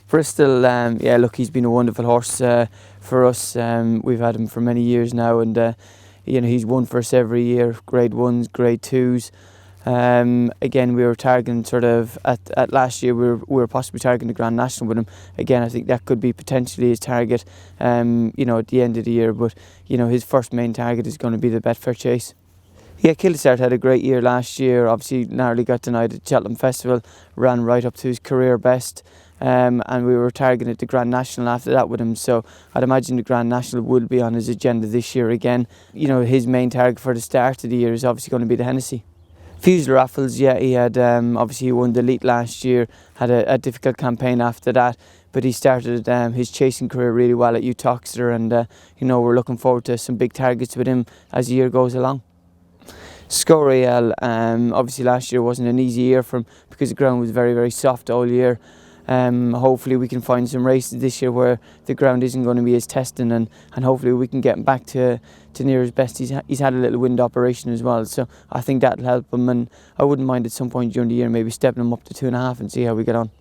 Bristol, yeah, look, he's been a wonderful horse for us. We've had him for many years now, and he's won for us every year. Grade 1s, Grade 2s. Again, we were targeting sort of at last year. We were possibly targeting the Grand National with him. Again, I think that could be potentially his target. At the end of the year, but his first main target is going to be the Betfair Chase. Yeah, Kildestart had a great year last year. Obviously, narrowly got denied at Cheltenham Festival. Ran right up to his career best. And we were targeting the Grand National after that with him, so I'd imagine the Grand National will be on his agenda this year again. His main target for the start of the year is obviously going to be the Hennessy. Fusel Raffles, yeah, he had obviously he won the Elite last year, had a difficult campaign after that, but he started his chasing career really well at Utoxeter, and we're looking forward to some big targets with him as the year goes along. Scoriel, obviously last year wasn't an easy year for him because the ground was very, very soft all year. Hopefully we can find some races this year where the ground isn't going to be as testing, and hopefully we can get him back to near his best. He's had a little wind operation as well, so I think that'll help him, and I wouldn't mind at some point during the year maybe stepping him up to 2.5 and see how we get on.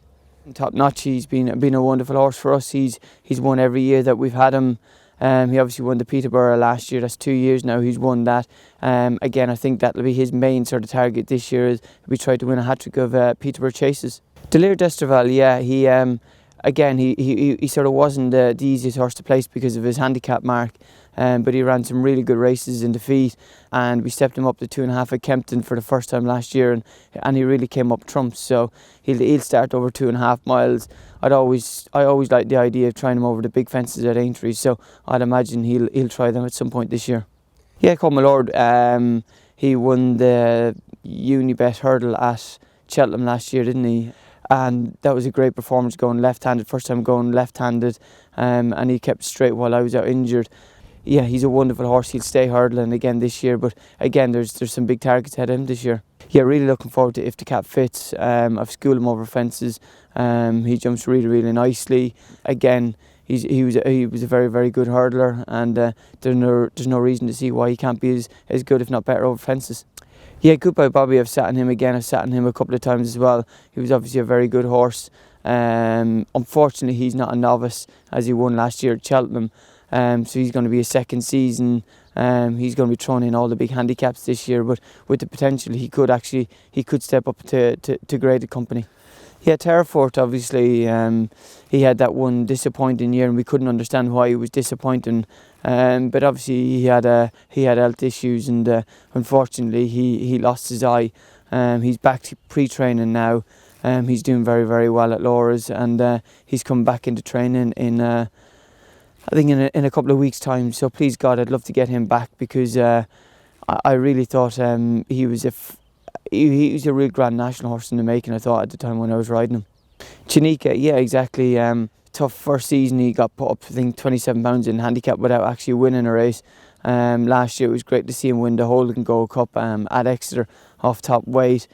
Top Notch, he's been a wonderful horse for us. He's won every year that we've had him. He obviously won the Peterborough last year. That's 2 years now he's won that. Again, I think that'll be his main sort of target this year, is we try to win a hat-trick of Peterborough chases. Delir d'Esterval, yeah, he sort of wasn't the easiest horse to place because of his handicap mark, but he ran some really good races in defeat, and we stepped him up to 2.5 at Kempton for the first time last year, and he really came up trumps, so he'll start over 2.5 miles. I always like the idea of trying him over the big fences at Aintree, so I'd imagine he'll try them at some point this year. Yeah, Come My Lord, he won the Unibet hurdle at Cheltenham last year, didn't he? And that was a great performance, going left-handed, first time going left-handed, and he kept straight while I was out injured. Yeah, he's a wonderful horse. He'll stay hurdling again this year, but again, there's some big targets ahead of him this year. Yeah, really looking forward to if the cap fits. I've schooled him over fences. He jumps really, really nicely. Again, he was a very, very good hurdler, and there's no reason to see why he can't be as good, if not better, over fences. Yeah, Goodbye Bobby, I've sat on him again. I've sat on him a couple of times as well. He was obviously a very good horse. Unfortunately, he's not a novice, as he won last year at Cheltenham. So he's going to be a second season. He's going to be thrown in all the big handicaps this year, but with the potential, he could step up to graded company. Yeah, Terrafort, obviously, he had that one disappointing year, and we couldn't understand why he was disappointing. But obviously he had health issues, and unfortunately he lost his eye. He's back to pre-training now. He's doing very, very well at Laura's, and he's come back into training in I think in a couple of weeks' time. So please God, I'd love to get him back, because I really thought he was a real Grand National horse in the making, I thought, at the time when I was riding him. Chinika, yeah, exactly. Tough first season. He got put up, I think, 27 pounds in handicap without actually winning a race. Last year it was great to see him win the Holden Gold Cup at Exeter off top weight.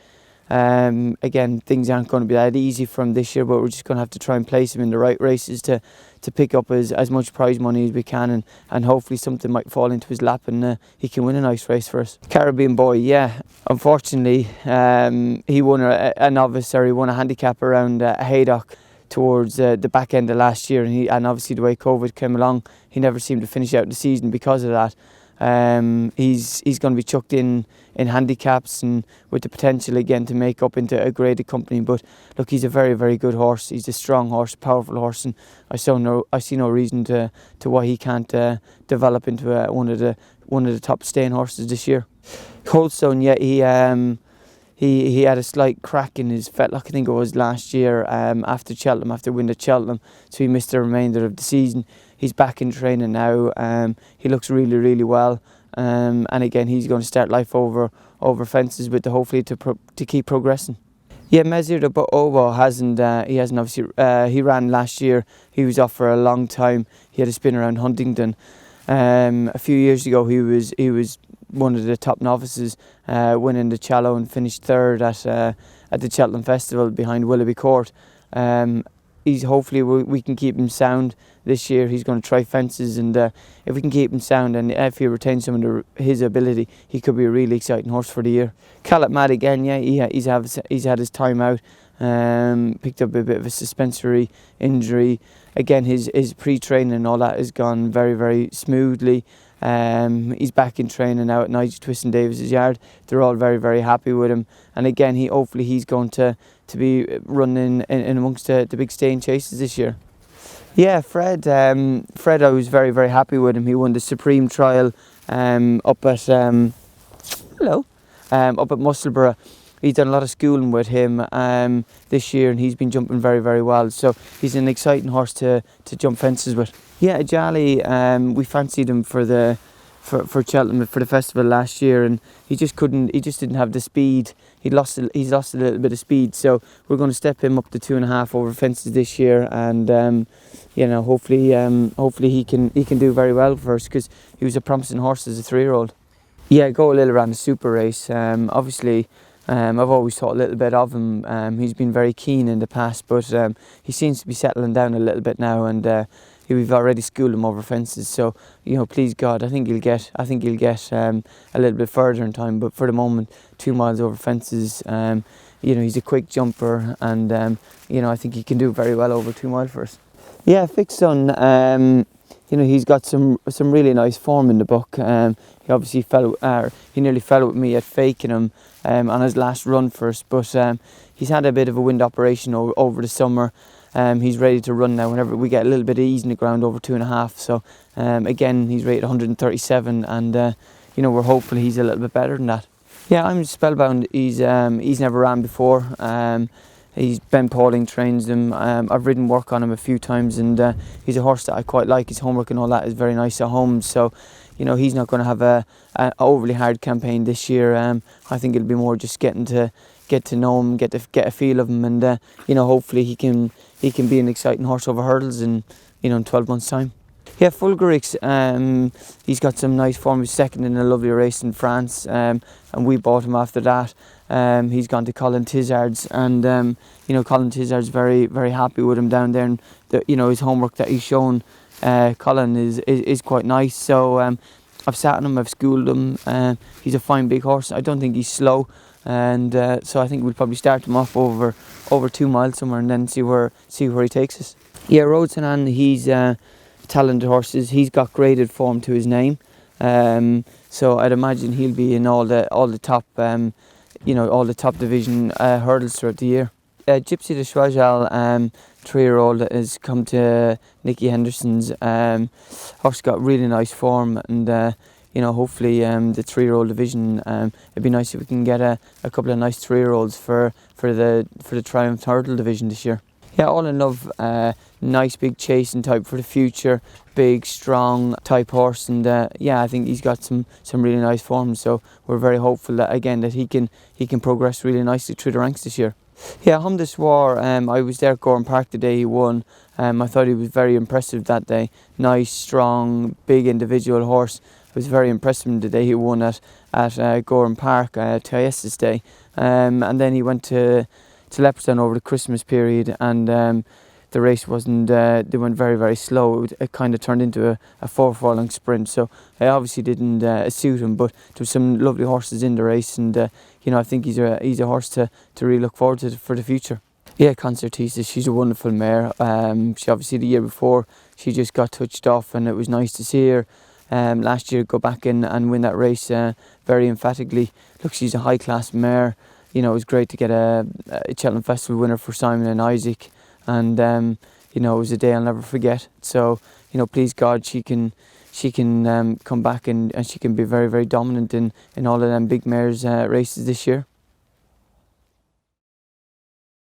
Again, things aren't going to be that easy for him this year, but we're just going to have to try and place him in the right races to pick up as much prize money as we can, and hopefully something might fall into his lap and he can win a nice race for us. Caribbean Boy, yeah, unfortunately he won a novice, or he won a handicap around Haydock towards the back end of last year, and obviously the way COVID came along, he never seemed to finish out the season because of that. He's going to be chucked in handicaps, and with the potential again to make up into a graded company. But look, he's a very, very good horse. He's a strong horse, powerful horse, and I see no reason to why he can't develop into one of the top staying horses this year. Coldstone, yeah, he had a slight crack in his fetlock, I think it was last year, after winning at Cheltenham, so he missed the remainder of the season. He's back in training now. He looks really, really well, and again, he's going to start life over fences with the hopefully to keep progressing. Yeah, Mezir de Obo hasn't obviously. He ran last year. He was off for a long time. He had a spin around Huntingdon. A few years ago, he was one of the top novices, winning the Challow, and finished third at the Cheltenham Festival behind Willoughby Court. Hopefully we can keep him sound this year. He's going to try fences, and if we can keep him sound, and if he retains some of his ability, he could be a really exciting horse for the year. Caleb Mad again, yeah, he's had his time out. picked up a bit of a suspensory injury. Again, his pre-training and all that has gone very, very smoothly. He's back in training now at Nigel Twist and Davis's yard. They're all very, very happy with him. And again, hopefully he's going to be running in amongst the big staying chases this year. Yeah, Fred, I was very, very happy with him. He won the Supreme Trial up at Musselburgh. He's done a lot of schooling with him this year, and he's been jumping very, very well. So he's an exciting horse to jump fences with. Yeah, Jolly, we fancied him for Cheltenham for the festival last year, and he just didn't have the speed. He's lost a little bit of speed, so we're going to step him up to 2.5 over fences this year, and hopefully he can do very well for us, because he was a promising horse as a 3-year-old. Yeah, Go Lil ran a super race. Obviously, I've always thought a little bit of him. He's been very keen in the past, but he seems to be settling down a little bit now, and we've already schooled him over fences. So, please God, I think he'll get a little bit further in time. But for the moment, 2 miles over fences. He's a quick jumper, and I think he can do very well over 2 miles for us. Yeah, Fixed Son. He's got some really nice form in the book. He obviously he nearly fell with me at faking him on his last run for us, but he's had a bit of a wind operation over the summer. He's ready to run now whenever we get a little bit of ease in the ground over 2.5. So again, he's rated 137, and we're hopeful he's a little bit better than that. Yeah, I'm spellbound. He's never ran before. He's Ben Pauling trains him. I've ridden work on him a few times, and he's a horse that I quite like. His homework and all that is very nice at home. So, he's not going to have a overly hard campaign this year. I think it'll be more just getting to know him, get a feel of him, and hopefully he can be an exciting horse over hurdles in 12 months' time. Yeah, Fulgarix, he's got some nice form. He's second in a lovely race in France, and we bought him after that. He's gone to Colin Tizard's, and Colin Tizard's very, very happy with him down there, and his homework that he's shown Colin is quite nice. So I've sat on him, I've schooled him. He's a fine big horse. I don't think he's slow, and so I think we'll probably start him off over 2 miles somewhere, and then see where he takes us. Yeah, Rhodes-Hanan, he's talented horses. He's got graded form to his name, so I'd imagine he'll be in all the top all the top division hurdles throughout the year. Gypsy de Schwajal, 3-year-old, has come to Nicky Henderson's. Horse got really nice form, and hopefully the 3-year-old division. It'd be nice if we can get a couple of nice 3-year-olds for the Triumph Hurdle division this year. Yeah, all in love. Nice big chasing type for the future, big strong type horse, and I think he's got some really nice form. So we're very hopeful that he can progress really nicely through the ranks this year. Yeah, Humdus War. I was there at Gorham Park the day he won. I thought he was very impressive that day. Nice, strong, big individual horse. I was very impressed with him the day he won at Gorham Park, TIS's day, and then he went to Leopardstown over the Christmas period, and the race wasn't, they went very, very slow. It kind of turned into a 4-furlong sprint, so I obviously didn't suit him, but there were some lovely horses in the race, and I think he's a horse to really look forward to for the future. Yeah, Concertista, she's a wonderful mare. She obviously the year before, she just got touched off, and it was nice to see her last year go back in and win that race very emphatically. Look, she's a high-class mare. It was great to get a Cheltenham Festival winner for Simon and Isaac, and it was a day I'll never forget. So please God, she can come back and she can be very, very dominant in all of them big mares races this year.